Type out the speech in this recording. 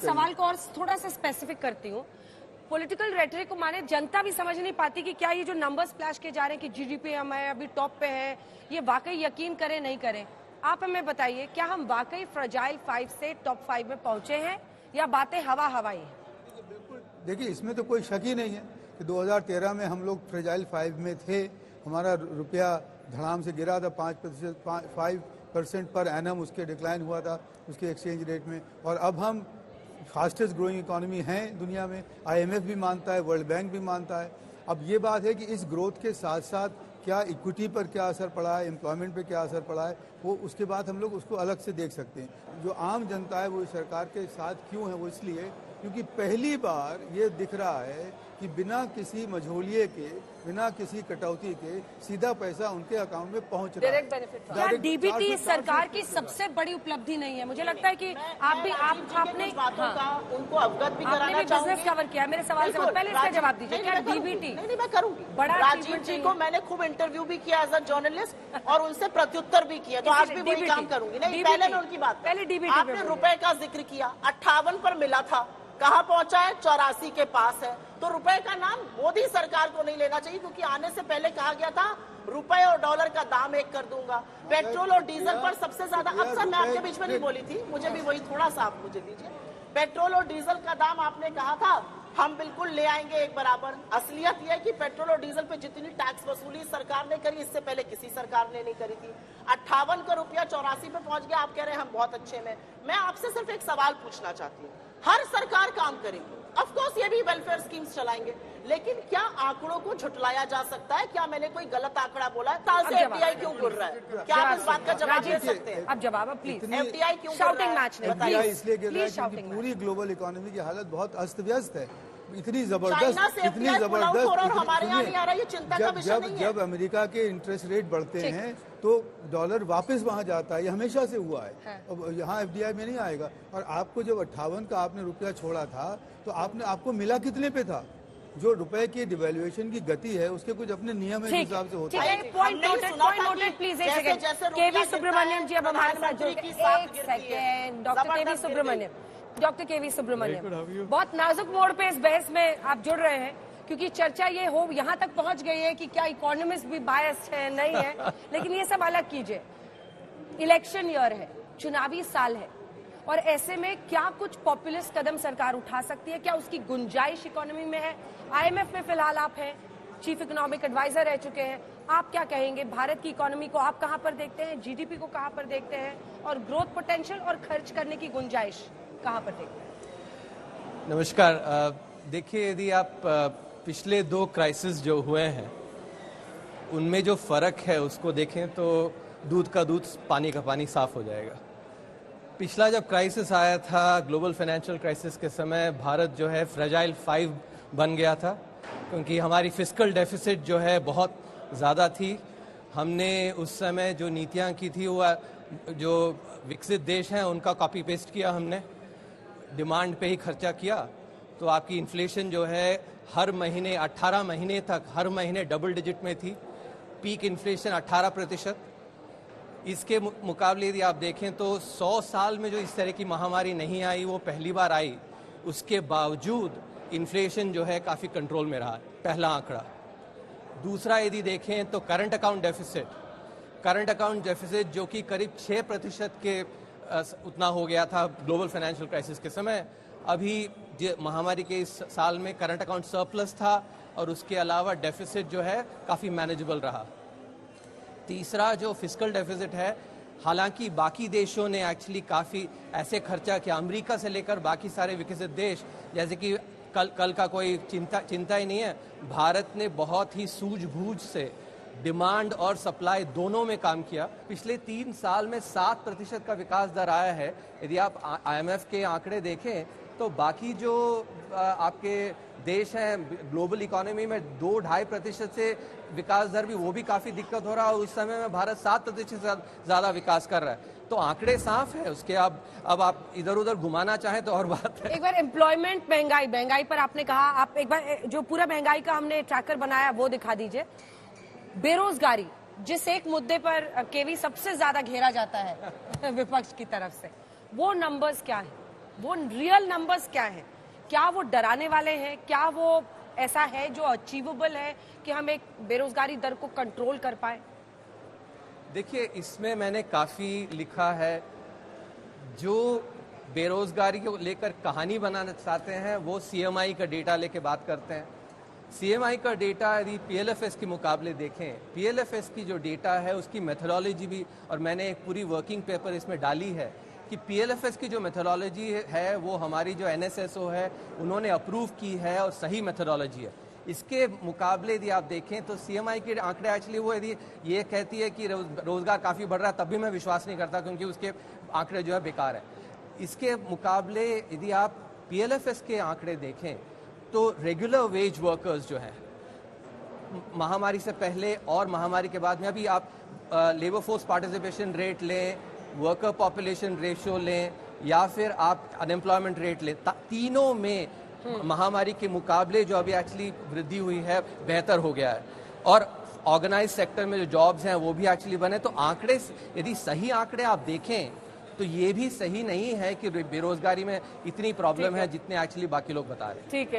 सवाल को और थोड़ा सा स्पेसिफिक करती हूँ। पॉलिटिकल रेटरिक को माने जनता भी समझ नहीं पाती कि क्या ये जो नंबर्स फ्लैश किए जा रहे हैं कि जीडीपी हमारे अभी टॉप पे है, ये वाकई यकीन करें नहीं करें। आप हमें बताइए, क्या हम वाकई फ्रजाइल 5 से टॉप 5 में पहुंचे हैं या बातें हवा हवाई हैं? देखिए, इसमें तो कोई शक ही नहीं है कि 2013 में हम लोग फ्रजाइल 5 में थे। हमारा रुपया धड़ाम से गिरा था, 5% पर एनम उसके डिक्लाइन हुआ था उसके एक्सचेंज रेट में, और अब हम फास्टेस्ट ग्रोइंग इकोनॉमी हैं दुनिया में। IMF भी मानता है, वर्ल्ड बैंक भी मानता है। अब ये बात है कि इस ग्रोथ के साथ साथ क्या इक्विटी पर क्या असर पड़ा है, एम्प्लॉयमेंट पे क्या असर पड़ा है, वो उसके बाद हम लोग उसको अलग से देख सकते हैं। जो आम जनता है वो सरकार के साथ क्यों है, वो इसलिए क्योंकि पहली बार ये दिख रहा है कि बिना किसी मझोलिए के, बिना किसी कटौती के सीधा पैसा उनके अकाउंट में पहुंच रहा है। क्या डीबीटी सरकार की सबसे बड़ी उपलब्धि नहीं है? मुझे लगता है कि आपने उनको अवगत भी कराना बिजनेस कवर किया। मेरे सवाल से पहले इसका जवाब दीजिए, क्या डीबीटी? नहीं, मैं करूंगी। बड़ा राजीव जी को मैंने खूब इंटरव्यू भी किया एज अ जर्नलिस्ट और उनसे प्रत्युत्तर भी किया, तो आज भी वही काम करूंगी। नहीं, पहले मैं उनकी बात, पहले डीबीटी आपने रुपए का जिक्र किया, 58 पर मिला था, कहाँ पहुंचा है? 84 के पास है। तो रुपए का नाम मोदी सरकार को नहीं लेना चाहिए, क्योंकि आने से पहले कहा गया था रुपए और डॉलर का दाम एक कर दूंगा। पेट्रोल और डीजल पर सबसे ज्यादा, अब सर मैं आपके बीच में नहीं बोली थी, मुझे भी वही थोड़ा सा आप मुझे दीजिए। पेट्रोल और डीजल का दाम आपने कहा था हम बिल्कुल ले आएंगे एक बराबर। असलियत यह है कि पेट्रोल और डीजल पे जितनी टैक्स वसूली सरकार ने करी, इससे पहले किसी सरकार ने नहीं करी थी। 58 का रुपया 84 पे पहुंच गया, आप कह रहे हैं हम बहुत अच्छे में। मैं आपसे सिर्फ एक सवाल पूछना चाहती हूँ, हर सरकार काम करेगी, ऑफ कोर्स ये भी वेलफेयर स्कीम्स चलाएंगे, लेकिन क्या आंकड़ों को झुटलाया जा सकता है? क्या मैंने कोई गलत आंकड़ा बोला है? ताल से FDI क्यों बोल रहा है? क्या आप इस बात का जवाब दे सकते हैं? अब जवाब प्लीज। FDI क्यों शाउटिंग मैच नहीं, FDI इसलिए गिर रहा है क्योंकि पूरी ग्लोबल इकोनॉमी की हालत बहुत अस्त व्यस्त है। इतनी जबरदस्त जब अमेरिका के इंटरेस्ट रेट बढ़ते हैं तो डॉलर वापस वहां जाता है, ये हमेशा से हुआ है। अब यहाँ FDI में नहीं आएगा। और आपको जब 58 का आपने रुपया छोड़ा था तो आपको मिला कितने पे था? जो रुपए की डिवेल्युएशन की गति है उसके कुछ अपने नियम के हिसाब से होता है। Point noted please. एक सेकंड, केवी सुब्रमण्यम जी अब हमारे साथ जुड़ गए। एक सेकंड, डॉक्टर केवी सुब्रमण्यम, बहुत नाजुक मोड़ पे इस बहस में आप जुड़ रहे हैं, क्योंकि चर्चा ये हो यहाँ तक पहुंच गई है कि क्या इकोनॉमिस्ट भी बायस्ड है, नहीं है। लेकिन ये सब अलग कीजिए, इलेक्शन ईयर है, चुनावी साल है, और ऐसे में क्या कुछ पॉपुलिस्ट कदम सरकार उठा सकती है? क्या उसकी गुंजाइश इकोनॉमी में है? IMF में फिलहाल आप हैं, चीफ इकोनॉमिक एडवाइजर रह चुके हैं, आप क्या कहेंगे? भारत की इकोनॉमी को आप कहां पर देखते हैं, GDP को कहां पर देखते हैं, और ग्रोथ पोटेंशियल और खर्च करने की गुंजाइश कहां पर देखते हैं? नमस्कार। देखिए, यदि आप पिछले 2 क्राइसिस जो हुए हैं उनमें जो फर्क है उसको देखें तो दूध का दूध, पानी का पानी साफ हो जाएगा। पिछला जब क्राइसिस आया था, ग्लोबल फाइनेंशियल क्राइसिस के समय, भारत जो है फ्रेजाइल 5 बन गया था, क्योंकि हमारी फिस्कल डेफिसिट जो है बहुत ज़्यादा थी। हमने उस समय जो नीतियां की थी वो जो विकसित देश हैं उनका कॉपी पेस्ट किया, हमने डिमांड पे ही खर्चा किया, तो आपकी इन्फ्लेशन जो है हर महीने 18 महीने तक हर महीने डबल डिजिट में थी। Peak inflation 18%। इसके मुकाबले यदि आप देखें तो 100 साल में जो इस तरह की महामारी नहीं आई, वो पहली बार आई। उसके बावजूद इन्फ्लेशन जो है काफ़ी कंट्रोल में रहा, पहला आंकड़ा। दूसरा यदि देखें तो करंट अकाउंट डेफिसिट जो कि करीब 6% के उतना हो गया था ग्लोबल फाइनेंशियल क्राइसिस के समय। अभी महामारी के इस साल में करंट अकाउंट सरप्लस था, और उसके अलावा डेफिसिट जो है काफ़ी मैनेजेबल रहा। तीसरा जो फिस्कल डेफिसिट है, हालांकि बाकी देशों ने एक्चुअली काफ़ी ऐसे खर्चा किया, अमेरिका से लेकर बाकी सारे विकसित देश, जैसे कि कल का कोई चिंता ही नहीं है। भारत ने बहुत ही सूझबूझ से डिमांड और सप्लाई दोनों में काम किया। पिछले 3 साल में 7% का विकास दर आया है। यदि आप IMF के आंकड़े देखें तो बाकी जो आपके देश हैं ग्लोबल इकोनॉमी में 2-2.5% से विकास दर भी, वो भी काफ़ी दिक्कत हो रहा है। उस समय में भारत 7% से ज़्यादा विकास कर रहा है। तो आंकड़े साफ है, उसके अब आप इधर उधर घुमाना चाहें तो और बात है। एक बार एम्प्लॉयमेंट, महंगाई पर आपने कहा, आप एक बार जो पूरा महंगाई का हमने ट्रैकर बनाया वो दिखा दीजिए। बेरोजगारी, जिस एक मुद्दे पर केवी सबसे ज्यादा घेरा जाता है विपक्ष की तरफ से, वो नंबर्स क्या है? वो रियल नंबर्स क्या हैं? क्या वो डराने वाले हैं? क्या वो ऐसा है जो अचीवेबल है कि हम एक बेरोजगारी दर को कंट्रोल कर पाए? देखिए, इसमें मैंने काफ़ी लिखा है। जो बेरोजगारी को लेकर कहानी बनाना चाहते हैं वो सीएमआई का डेटा लेके बात करते हैं। सीएमआई का डेटा यदि पीएलएफएस के मुकाबले देखें, पीएलएफएस की जो डेटा है उसकी मेथोडोलॉजी भी, और मैंने एक पूरी वर्किंग पेपर इसमें डाली है कि पीएलएफएस की जो मेथोडोलॉजी है वो हमारी जो एनएसएसओ है उन्होंने अप्रूव की है और सही मेथोडोलॉजी है। इसके मुकाबले यदि आप देखें तो सीएमआई के आंकड़े एक्चुअली वो यदि ये कहती है कि रोजगार काफ़ी बढ़ रहा है तब भी मैं विश्वास नहीं करता, क्योंकि उसके आंकड़े जो है बेकार है। इसके मुकाबले यदि आप पीएलएफएस के आंकड़े देखें तो रेगुलर वेज वर्कर्स जो हैं महामारी से पहले और महामारी के बाद में, अभी आप लेबर फोर्स पार्टिसिपेशन रेट लें, वर्कर पॉपुलेशन रेशियो लें या फिर आप अनएम्प्लॉयमेंट रेट लें, तीनों में महामारी के मुकाबले जो अभी एक्चुअली वृद्धि हुई है बेहतर हो गया है। और ऑर्गेनाइज सेक्टर में जो जॉब्स हैं वो भी एक्चुअली बने। तो आंकड़े, यदि सही आंकड़े आप देखें तो ये भी सही नहीं है कि बेरोजगारी में इतनी प्रॉब्लम है जितने एक्चुअली बाकी लोग बता रहे हैं। ठीक है।